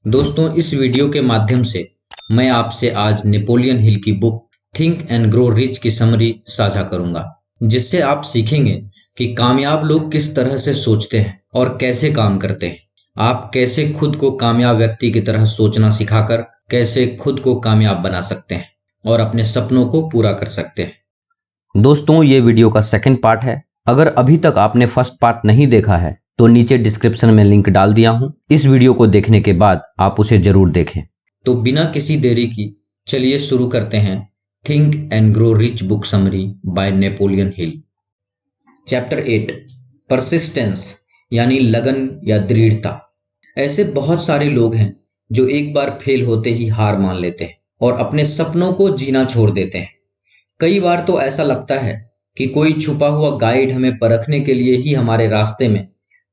दोस्तों, इस वीडियो के माध्यम से मैं आपसे आज नेपोलियन हिल की book think and grow rich की समरी साझा करूंगा, जिससे आप सीखेंगे कि कामयाब लोग किस तरह से सोचते हैं और कैसे काम करते हैं। आप कैसे खुद को कामयाब व्यक्ति की तरह सोचना सिखाकर कैसे खुद को कामयाब बना सकते हैं और अपने सपनों को पूरा कर सकते हैं। दोस्तों, ये वीडियो का सेकंड पार्ट है। अगर अभी तक आपने फर्स्ट पार्ट नहीं देखा है तो नीचे डिस्क्रिप्शन में लिंक डाल दिया हूं। इस वीडियो को देखने के बाद आप उसे जरूर देखें। तो बिना किसी देरी की चलिए शुरू करते हैं think and grow rich book summary bye Napoleon Hill. Chapter 8, persistence यानी लगन या दृढ़ता। ऐसे बहुत सारे लोग हैं जो एक बार फेल होते ही हार मान लेते हैं और अपने सपनों को जीना छोड़ देते हैं। कई बार तो ऐसा लगता है कि कोई छुपा हुआ गाइड हमें परखने के लिए ही हमारे रास्ते में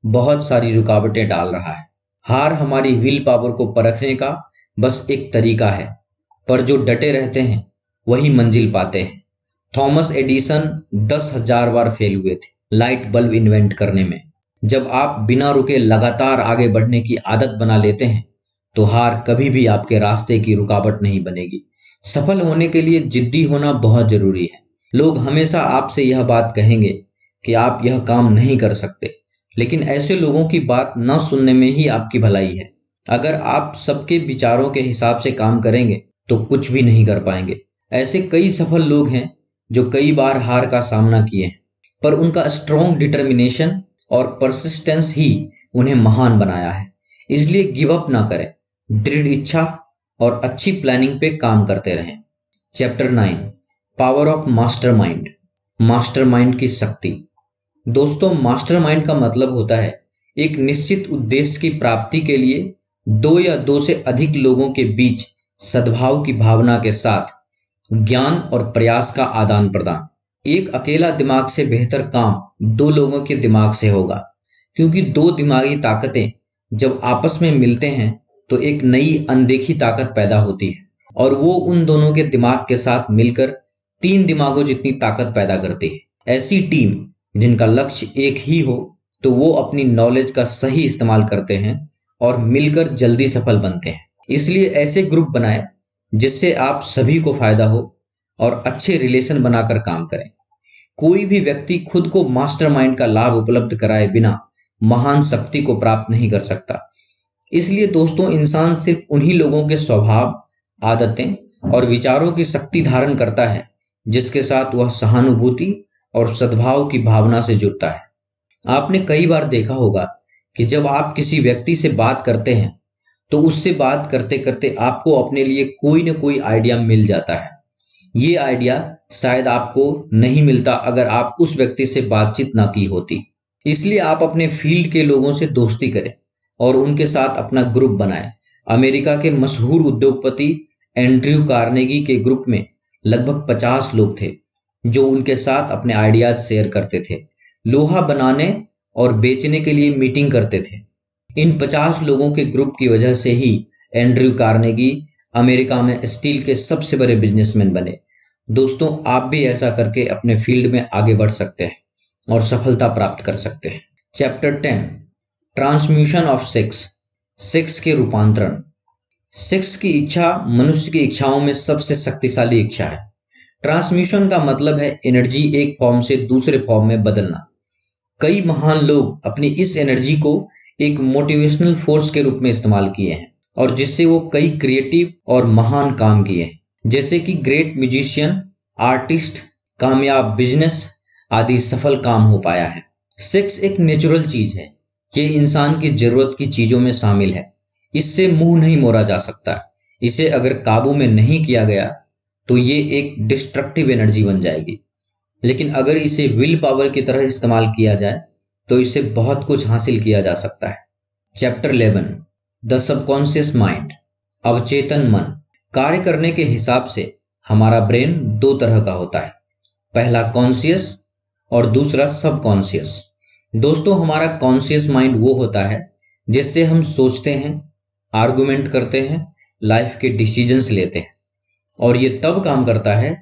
बहुत सारी रुकावटें डाल रहा है। हार हमारी विल पावर को परखने का बस एक तरीका है, पर जो डटे रहते हैं वही मंजिल पाते हैं। थॉमस एडिसन 10,000 बार फेल हुए थे लाइट बल्ब इन्वेंट करने में। जब आप बिना रुके लगातार आगे बढ़ने की आदत बना लेते हैं तो हार कभी भी आपके रास्ते की रुकावट नहीं बनेगी। सफल होने के लिए जिद्दी होना बहुत जरूरी है। लोग हमेशा आपसे यह बात कहेंगे कि आप यह काम नहीं कर सकते, लेकिन ऐसे लोगों की बात न सुनने में ही आपकी भलाई है। अगर आप सबके विचारों के हिसाब से काम करेंगे तो कुछ भी नहीं कर पाएंगे। ऐसे कई सफल लोग हैं जो कई बार हार का सामना किए हैं, पर उनका स्ट्रॉन्ग डिटर्मिनेशन और परसिस्टेंस ही उन्हें महान बनाया है। इसलिए गिव अप ना करें, दृढ़ इच्छा और अच्छी प्लानिंग पे काम करते रहें। Chapter 9, power of mastermind. Mastermind की शक्ति। दोस्तों, मास्टरमाइंड का मतलब होता है एक निश्चित उद्देश्य की प्राप्ति के लिए दो या दो से अधिक लोगों के बीच सद्भाव की भावना के साथ ज्ञान और प्रयास का आदान प्रदान। एक अकेला दिमाग से बेहतर काम दो लोगों के दिमाग से होगा, क्योंकि दो दिमागी ताकतें जब आपस में मिलते हैं तो एक नई अनदेखी ताकत पैदा होती है और वो उन दोनों के दिमाग के साथ मिलकर 3 दिमागों जितनी ताकत पैदा करती है। ऐसी टीम जिनका लक्ष्य एक ही हो तो वो अपनी नॉलेज का सही इस्तेमाल करते हैं और मिलकर जल्दी सफल बनते हैं। इसलिए ऐसे ग्रुप बनाएं जिससे आप सभी को फायदा हो और अच्छे रिलेशन बनाकर काम करें। कोई भी व्यक्ति खुद को मास्टरमाइंड का लाभ उपलब्ध कराए बिना महान शक्ति को प्राप्त नहीं कर सकता। इसलिए दोस्तों, इंसान सिर्फ उन्हीं लोगों के स्वभाव, आदतें और विचारों की शक्ति धारण करता है जिसके साथ वह सहानुभूति और सद्भाव की भावना से जुड़ता है। आपने कई बार देखा होगा कि जब आप किसी व्यक्ति से बात करते हैं तो उससे बात करते करते आपको अपने लिए कोई न कोई आइडिया मिल जाता है। ये आइडिया शायद आपको नहीं मिलता अगर आप उस व्यक्ति से बातचीत ना की होती। इसलिए आप अपने फील्ड के लोगों से दोस्ती करें और उनके साथ अपना ग्रुप बनाएं। अमेरिका के मशहूर उद्योगपति एंड्रयू कार्नेगी के ग्रुप में लगभग 50 लोग थे जो उनके साथ अपने आइडियाज शेयर करते थे, लोहा बनाने और बेचने के लिए मीटिंग करते थे। इन 50 लोगों के ग्रुप की वजह से ही एंड्रयू कार्नेगी अमेरिका में स्टील के सबसे बड़े बिजनेसमैन बने। दोस्तों, आप भी ऐसा करके अपने फील्ड में आगे बढ़ सकते हैं और सफलता प्राप्त कर सकते हैं। Chapter 10, transmutation of sex. Sex के रूपांतरण। सेक्स की इच्छा मनुष्य की इच्छाओं में सबसे शक्तिशाली इच्छा है। ट्रांसम्यूशन का मतलब है एनर्जी एक फॉर्म से दूसरे फॉर्म में बदलना। कई महान लोग अपनी इस एनर्जी को एक मोटिवेशनल फोर्स के रूप में इस्तेमाल किए हैं और जिससे वो कई क्रिएटिव और महान काम किए हैं, जैसे कि ग्रेट म्यूजिशियन, आर्टिस्ट, कामयाब बिजनेस आदि सफल काम हो पाया है। सेक्स एक नेचुरल चीज है। ये इंसान की जरूरत की चीजों में शामिल है। इससे मुंह नहीं मोड़ा जा सकता। इसे अगर काबू में नहीं किया गया तो ये एक डिस्ट्रक्टिव एनर्जी बन जाएगी, लेकिन अगर इसे विल पावर की तरह इस्तेमाल किया जाए तो इससे बहुत कुछ हासिल किया जा सकता है। Chapter 11, the subconscious mind. अवचेतन मन। कार्य करने के हिसाब से हमारा ब्रेन 2 तरह का होता है, पहला कॉन्शियस और दूसरा सबकॉन्शियस। दोस्तों, हमारा कॉन्शियस माइंड वो होता है जिससे हम सोचते हैं, आर्गुमेंट करते हैं, लाइफ के डिसीजंस लेते हैं, और ये तब काम करता है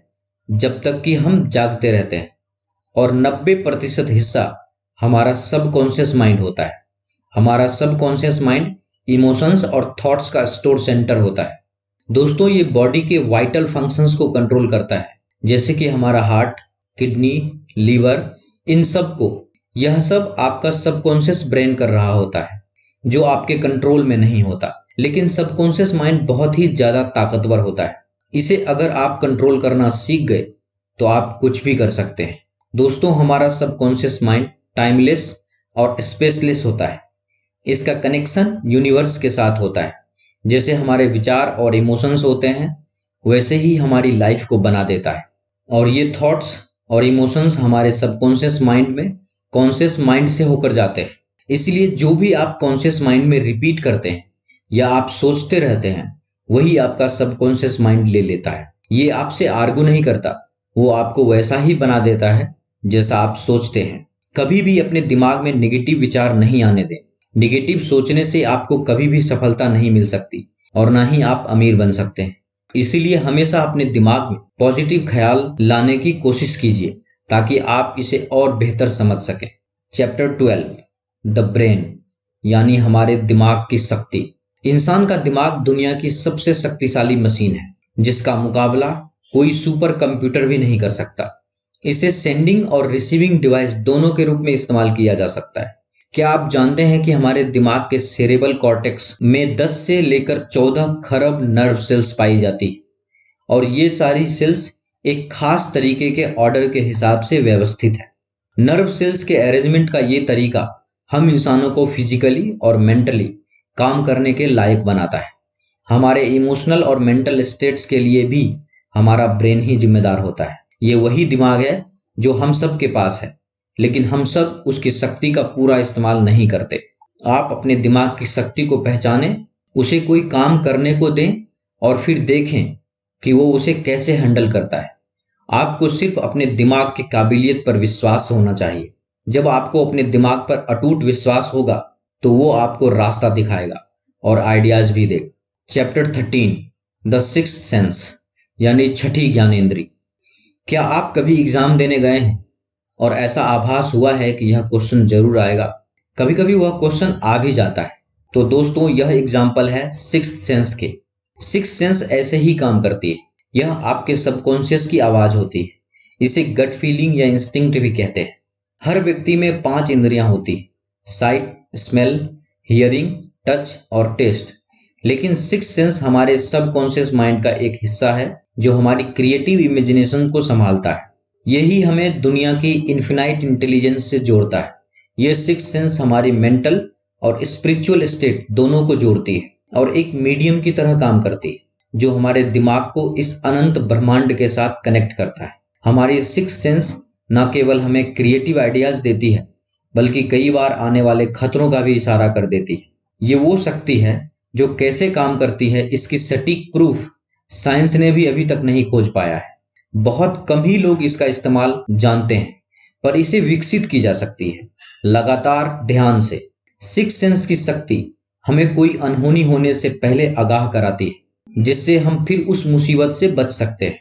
जब तक कि हम जागते रहते हैं। और 90% हिस्सा हमारा सबकॉन्शियस माइंड होता है। हमारा सबकॉन्शियस माइंड इमोशंस और थॉट्स का स्टोर सेंटर होता है। दोस्तों, ये बॉडी के वाइटल फंक्शंस को कंट्रोल करता है, जैसे कि हमारा हार्ट, किडनी, लीवर, इन सब को। यह सब आपका सबकॉन्शियस ब्रेन कर रहा होता है, जो आपके कंट्रोल में नहीं होता। लेकिन सबकॉन्शियस माइंड बहुत ही ज्यादा ताकतवर होता है। इसे अगर आप कंट्रोल करना सीख गए तो आप कुछ भी कर सकते हैं। दोस्तों, हमारा सबकॉन्शियस माइंड टाइमलेस और स्पेसलेस होता है। इसका कनेक्शन यूनिवर्स के साथ होता है। जैसे हमारे विचार और इमोशंस होते हैं, वैसे ही हमारी लाइफ को बना देता है। और ये थॉट्स और इमोशंस हमारे सबकॉन्शियस माइंड में कॉन्शियस माइंड से होकर जाते हैं। इसलिए जो भी आप कॉन्शियस माइंड में रिपीट करते हैं या आप सोचते रहते हैं, वही आपका सबकॉन्शियस माइंड ले लेता है। ये आपसे आर्गू नहीं करता, वो आपको वैसा ही बना देता है जैसा आप सोचते हैं। कभी भी अपने दिमाग में नेगेटिव विचार नहीं आने दें। नेगेटिव सोचने से आपको कभी भी सफलता नहीं मिल सकती और ना ही आप अमीर बन सकते हैं। इसीलिए हमेशा अपने दिमाग में पॉजिटिव ख्याल लाने की कोशिश कीजिए, ताकि आप इसे और बेहतर समझ सकें। चैप्टर 12, द ब्रेन, यानी हमारे दिमाग की शक्ति। इंसान का दिमाग दुनिया की सबसे शक्तिशाली मशीन है, जिसका मुकाबला कोई सुपर कंप्यूटर भी नहीं कर सकता। इसे सेंडिंग और रिसीविंग डिवाइस दोनों के रूप में इस्तेमाल किया जा सकता है। क्या आप जानते हैं कि हमारे दिमाग के सेरेबल कॉर्टेक्स में 10 से लेकर 14 खरब नर्व सेल्स पाई जाती है, और ये सारी सेल्स एक खास तरीके के ऑर्डर के हिसाब से व्यवस्थित है। नर्व सेल्स के अरेंजमेंट का ये तरीका हम इंसानों को फिजिकली और मेंटली काम करने के लायक बनाता है। हमारे इमोशनल और मेंटल स्टेट्स के लिए भी हमारा ब्रेन ही जिम्मेदार होता है। ये वही दिमाग है जो हम सब के पास है, लेकिन हम सब उसकी शक्ति का पूरा इस्तेमाल नहीं करते। आप अपने दिमाग की शक्ति को पहचानें, उसे कोई काम करने को दें और फिर देखें कि वो उसे कैसे हैंडल करता है। आपको सिर्फ अपने दिमाग की काबिलियत पर विश्वास होना चाहिए। जब आपको अपने दिमाग पर अटूट विश्वास होगा तो वो आपको रास्ता दिखाएगा और आइडियाज भी देगा। चैप्टर 13, द सिक्स्थ सेंस, यानी छठी ज्ञानेंद्री। क्या आप कभी एग्जाम देने गए हैं और ऐसा आभास हुआ है कि यह क्वेश्चन जरूर आएगा? कभी कभी वह क्वेश्चन आ भी जाता है। तो दोस्तों, यह एग्जाम्पल है सिक्स्थ सेंस के। सिक्स्थ सेंस ऐसे ही काम करती है। यह आपके सबकॉन्शियस की आवाज होती है। इसे गट फीलिंग या इंस्टिंक्ट भी कहते हैं। हर व्यक्ति में 5 इंद्रियां होती है: साइट, स्मेल, हियरिंग, टच और टेस्ट। लेकिन सिक्स्थ सेंस हमारे सबकॉन्शियस माइंड का एक हिस्सा है, जो हमारी क्रिएटिव इमेजिनेशन को संभालता है। यही हमें दुनिया की इन्फिनाइट इंटेलिजेंस से जोड़ता है। यह सिक्स्थ सेंस हमारी मेंटल और स्पिरिचुअल स्टेट दोनों को जोड़ती है और एक मीडियम की तरह काम करती है, जो हमारे दिमाग को इस अनंत ब्रह्मांड के साथ कनेक्ट करता है। हमारी सिक्स्थ सेंस न केवल हमें क्रिएटिव आइडियाज देती है, बल्कि कई बार आने वाले खतरों का भी इशारा कर देती है। ये वो शक्ति है जो कैसे काम करती है, इसकी सटीक प्रूफ साइंस ने भी अभी तक नहीं खोज पाया है। बहुत कम ही लोग इसका इस्तेमाल जानते हैं, पर इसे विकसित की जा सकती है लगातार ध्यान से। सिक्स्थ सेंस की शक्ति हमें कोई अनहोनी होने से पहले आगाह कराती है, जिससे हम फिर उस मुसीबत से बच सकते हैं।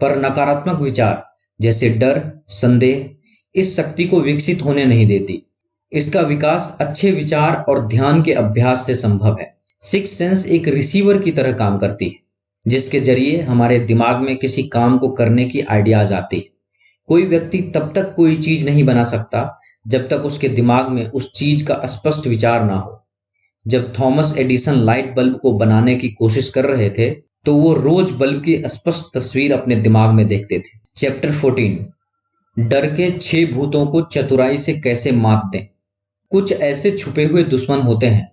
पर नकारात्मक विचार जैसे डर, संदेह इस शक्ति को विकसित होने नहीं देती। इसका विकास अच्छे विचार और ध्यान के अभ्यास से संभव है। सिक्स्थ सेंस एक रिसीवर की तरह काम करती है, जिसके जरिए हमारे दिमाग में किसी काम को करने की आइडियाज आती है। कोई व्यक्ति तब तक कोई चीज नहीं बना सकता जब तक उसके दिमाग में उस चीज का स्पष्ट विचार ना हो। जब थॉमस एडिसन लाइट बल्ब को बनाने की कोशिश कर रहे थे, तो वो रोज बल्ब की स्पष्ट तस्वीर अपने दिमाग में देखते थे। चैप्टर 14, डर के 6 भूतों को चतुराई से कैसे मात दें। कुछ ऐसे छुपे हुए दुश्मन होते हैं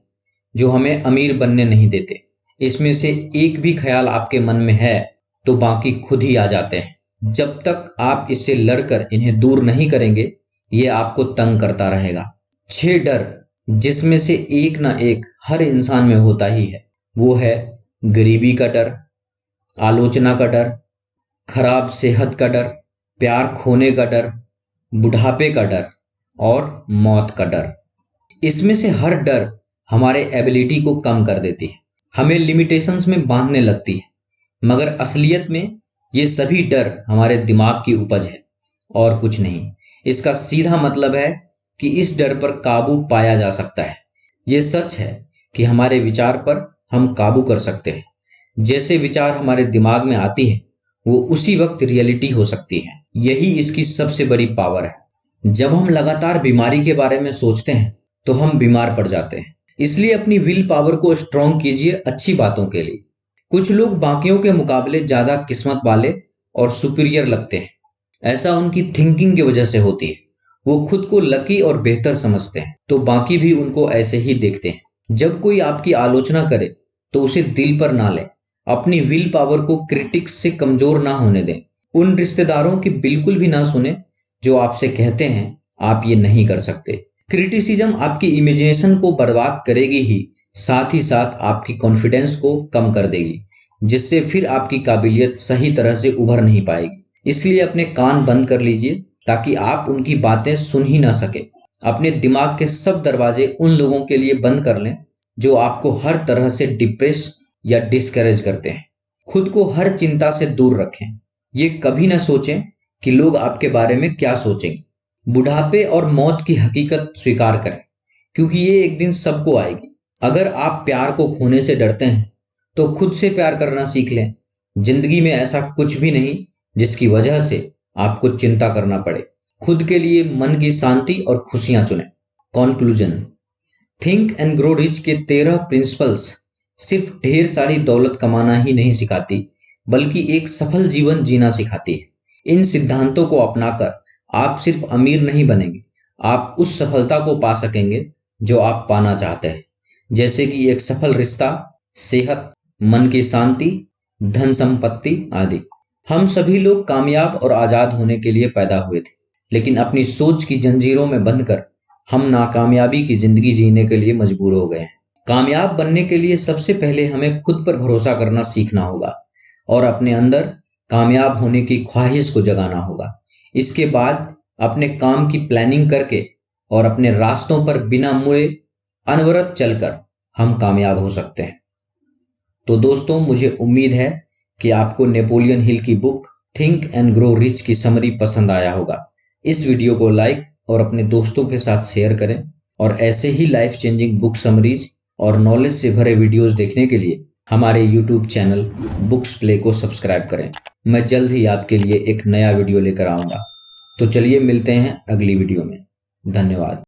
जो हमें अमीर बनने नहीं देते। इसमें से एक भी ख्याल आपके मन में है तो बाकी खुद ही आ जाते हैं। जब तक आप इससे लड़कर इन्हें दूर नहीं करेंगे, ये आपको तंग करता रहेगा। 6 डर, जिसमें से एक ना एक हर इंसान में होता ही है। वो है गरीबी का डर, आलोचना का डर, खराब सेहत का डर, प्यार खोने का डर, बुढ़ापे का डर और मौत का डर। इसमें से हर डर हमारे एबिलिटी को कम कर देती है, हमें लिमिटेशंस में बांधने लगती है। मगर असलियत में ये सभी डर हमारे दिमाग की उपज है और कुछ नहीं। इसका सीधा मतलब है कि इस डर पर काबू पाया जा सकता है। ये सच है कि हमारे विचार पर हम काबू कर सकते हैं। जैसे विचार हमारे दिमाग में आती है वो उसी वक्त रियलिटी हो सकती है। यही इसकी सबसे बड़ी पावर है। जब हम लगातार बीमारी के बारे में सोचते हैं तो हम बीमार पड़ जाते हैं। इसलिए अपनी विल पावर को स्ट्रॉन्ग कीजिए अच्छी बातों के लिए। कुछ लोग बाकियों के मुकाबले ज्यादा किस्मत वाले और सुपीरियर लगते हैं। ऐसा उनकी थिंकिंग की वजह से होती है। वो खुद को लकी और बेहतर समझते हैं तो बाकी भी उनको ऐसे ही देखते हैं। जब कोई आपकी आलोचना करे तो उसे दिल पर ना लें। अपनी विल पावर को क्रिटिक्स से कमजोर ना होने दें। उन रिश्तेदारों की बिल्कुल भी ना सुने जो आपसे कहते हैं आप ये नहीं कर सकते। क्रिटिसिज्म आपकी इमेजिनेशन को बर्बाद करेगी ही साथ आपकी कॉन्फिडेंस को कम कर देगी, जिससे फिर आपकी काबिलियत सही तरह से उभर नहीं पाएगी। इसलिए अपने कान बंद कर लीजिए ताकि आप उनकी बातें सुन ही ना सके। अपने दिमाग के सब दरवाजे उन लोगों के लिए बंद कर लें जो आपको हर तरह से डिप्रेस या डिस्करेज करते हैं। खुद को हर चिंता से दूर रखें। ये कभी ना सोचें कि लोग आपके बारे में क्या सोचेंगे। बुढ़ापे और मौत की हकीकत स्वीकार करें क्योंकि ये एक दिन सबको आएगी। अगर आप प्यार को खोने से डरते हैं तो खुद से प्यार करना सीख लें। जिंदगी में ऐसा कुछ भी नहीं जिसकी वजह से आपको चिंता करना पड़े। खुद के लिए मन की शांति और खुशियां चुनें। Conclusion, think and grow rich के 13 प्रिंसिपल्स सिर्फ ढेर सारी दौलत कमाना ही नहीं सिखाती बल्कि एक सफल जीवन जीना सिखाती है। इन सिद्धांतों को अपनाकर आप सिर्फ अमीर नहीं बनेंगे, आप उस सफलता को पा सकेंगे जो आप पाना चाहते हैं, जैसे कि एक सफल रिश्ता, सेहत, मन की शांति, धन संपत्ति आदि। हम सभी लोग कामयाब और आजाद होने के लिए पैदा हुए थे, लेकिन अपनी सोच की जंजीरों में बंधकर हम नाकामयाबी की जिंदगी जीने के लिए मजबूर हो गए हैं। कामयाब बनने के लिए सबसे पहले हमें खुद पर भरोसा करना सीखना होगा और अपने अंदर कामयाब होने की ख्वाहिश को जगाना होगा। इसके बाद अपने काम की प्लानिंग करके और अपने रास्तों पर बिना मुड़े अनवरत चलकर हम कामयाब हो सकते हैं। तो दोस्तों, मुझे उम्मीद है कि आपको नेपोलियन हिल की book think and grow rich की समरी पसंद आया होगा। इस वीडियो को लाइक और अपने दोस्तों के साथ शेयर करें और ऐसे ही लाइफ चेंजिंग बुक समरीज और नॉलेज से भरे वीडियोस देखने के लिए हमारे YouTube चैनल बुक्स प्ले को सब्सक्राइब करें। मैं जल्द ही आपके लिए एक नया वीडियो लेकर आऊंगा। तो चलिए मिलते हैं अगली वीडियो में। धन्यवाद।